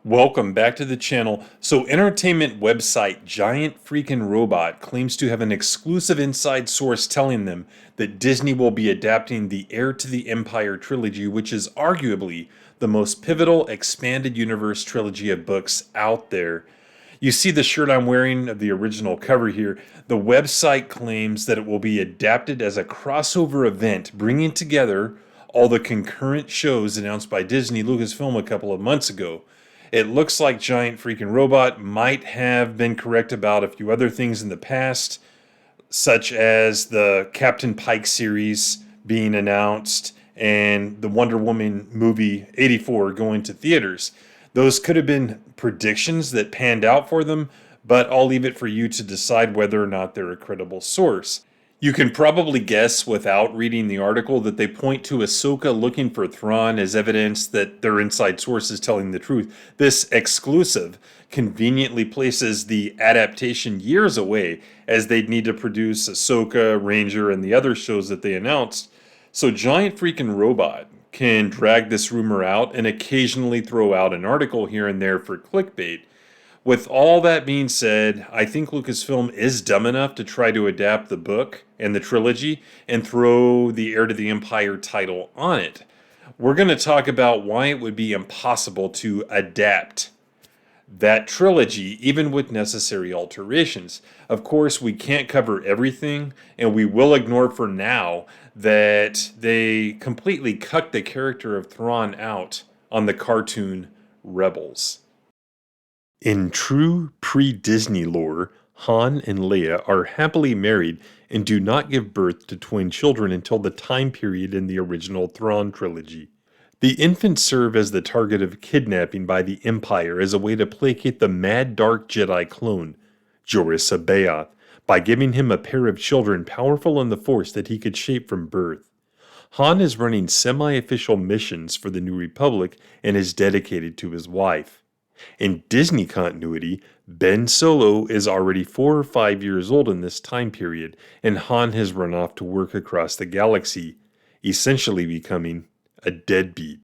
Welcome back to the channel. So entertainment website Giant Freakin Robot claims to have an exclusive inside source telling them that Disney will be adapting the Heir to the Empire trilogy, which is arguably the most pivotal expanded universe trilogy of books out there. You see the shirt I'm wearing of the original cover here. The website claims that it will be adapted as a crossover event, bringing together all the concurrent shows announced by Disney Lucasfilm a couple of months ago. It looks like Giant Freakin Robot might have been correct about a few other things in the past, such as the Captain Pike series being announced and the Wonder Woman movie 84 going to theaters. Those could have been predictions that panned out for them, but I'll leave it for you to decide whether or not they're a credible source. You can probably guess without reading the article that they point to Ahsoka looking for Thrawn as evidence that their inside source is telling the truth. This exclusive conveniently places the adaptation years away, as they'd need to produce Ahsoka, Ranger, and the other shows that they announced. So Giant Freakin Robot can drag this rumor out and occasionally throw out an article here and there for clickbait. With all that being said, I think Lucasfilm is dumb enough to try to adapt the book and the trilogy and throw the Heir to the Empire title on it. We're going to talk about why it would be impossible to adapt that trilogy, even with necessary alterations. Of course, we can't cover everything, and we will ignore for now that they completely cut the character of Thrawn out on the cartoon Rebels. In true pre-Disney lore, Han and Leia are happily married and do not give birth to twin children until the time period in the original Thrawn trilogy. The infants serve as the target of kidnapping by the Empire as a way to placate the mad dark Jedi clone, Joruus C'baoth, by giving him a pair of children powerful in the Force that he could shape from birth. Han is running semi-official missions for the New Republic and is dedicated to his wife. In Disney continuity, Ben Solo is already 4 or 5 years old in this time period, and Han has run off to work across the galaxy, essentially becoming a deadbeat.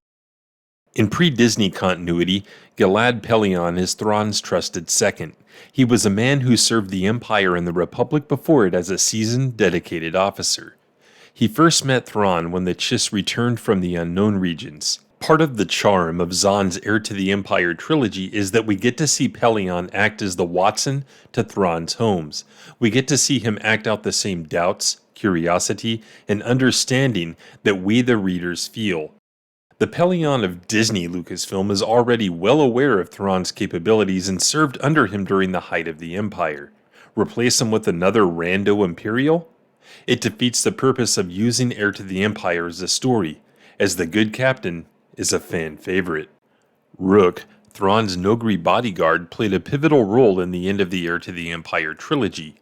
In pre-Disney continuity, Gilad Pellaeon is Thrawn's trusted second. He was a man who served the Empire and the Republic before it as a seasoned, dedicated officer. He first met Thrawn when the Chiss returned from the unknown regions. Part of the charm of Zahn's Heir to the Empire trilogy is that we get to see Pellaeon act as the Watson to Thrawn's Holmes. We get to see him act out the same doubts, curiosity, and understanding that we the readers feel. The Pellaeon of Disney Lucasfilm is already well aware of Thrawn's capabilities and served under him during the height of the Empire. Replace him with another rando Imperial? It defeats the purpose of using Heir to the Empire as a story, as the good captain is a fan favorite. Rook, Thrawn's Noghri bodyguard, played a pivotal role in the end of the Heir to the Empire trilogy.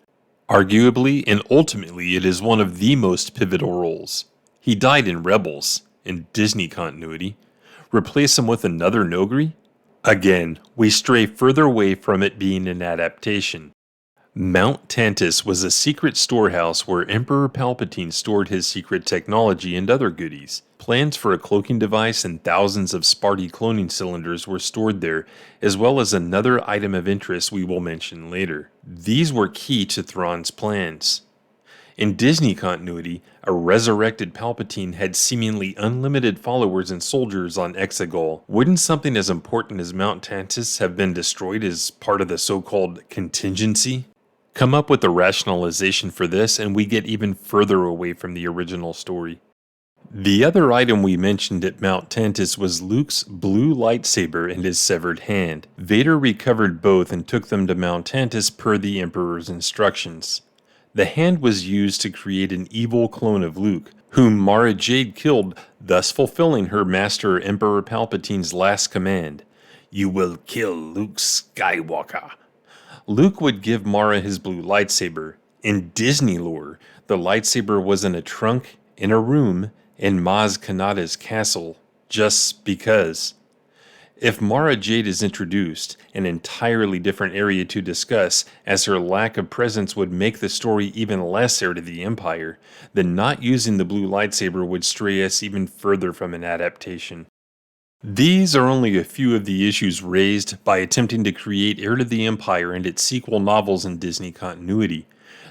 Arguably and ultimately, it is one of the most pivotal roles. He died in Rebels, in Disney continuity. Replace him with another Noghri? Again, we stray further away from it being an adaptation. Mount Tantiss was a secret storehouse where Emperor Palpatine stored his secret technology and other goodies. Plans for a cloaking device and thousands of Sparty cloning cylinders were stored there, as well as another item of interest we will mention later. These were key to Thrawn's plans. In Disney continuity, a resurrected Palpatine had seemingly unlimited followers and soldiers on Exegol. Wouldn't something as important as Mount Tantiss have been destroyed as part of the so-called contingency? Come up with a rationalization for this and we get even further away from the original story. The other item we mentioned at Mount Tantiss was Luke's blue lightsaber and his severed hand. Vader recovered both and took them to Mount Tantiss per the Emperor's instructions. The hand was used to create an evil clone of Luke, whom Mara Jade killed, thus fulfilling her master Emperor Palpatine's last command: "You will kill Luke Skywalker." Luke would give Mara his blue lightsaber. In Disney lore, the lightsaber was in a trunk in a room in Maz Kanata's castle, just because. If Mara Jade is introduced, an entirely different area to discuss, as her lack of presence would make the story even less Heir to the Empire, then not using the blue lightsaber would stray us even further from an adaptation. These are only a few of the issues raised by attempting to create Heir to the Empire and its sequel novels in Disney continuity.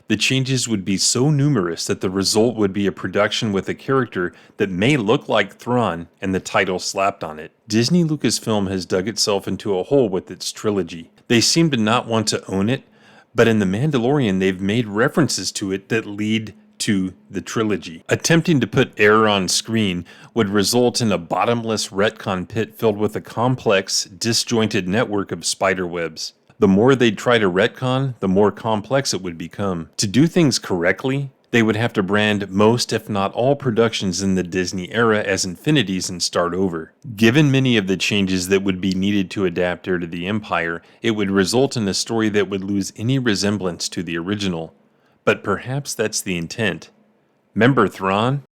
The changes would be so numerous that the result would be a production with a character that may look like Thrawn and the title slapped on it. Disney Lucasfilm has dug itself into a hole with its trilogy. They seem to not want to own it, but in The Mandalorian they've made references to it that lead to the trilogy. Attempting to put Heir on screen would result in a bottomless retcon pit filled with a complex, disjointed network of spiderwebs. The more they'd try to retcon, the more complex it would become. To do things correctly, they would have to brand most, if not all, productions in the Disney era as infinities and start over. Given many of the changes that would be needed to adapt Heir to the Empire, it would result in a story that would lose any resemblance to the original. But perhaps that's the intent. Remember Thrawn?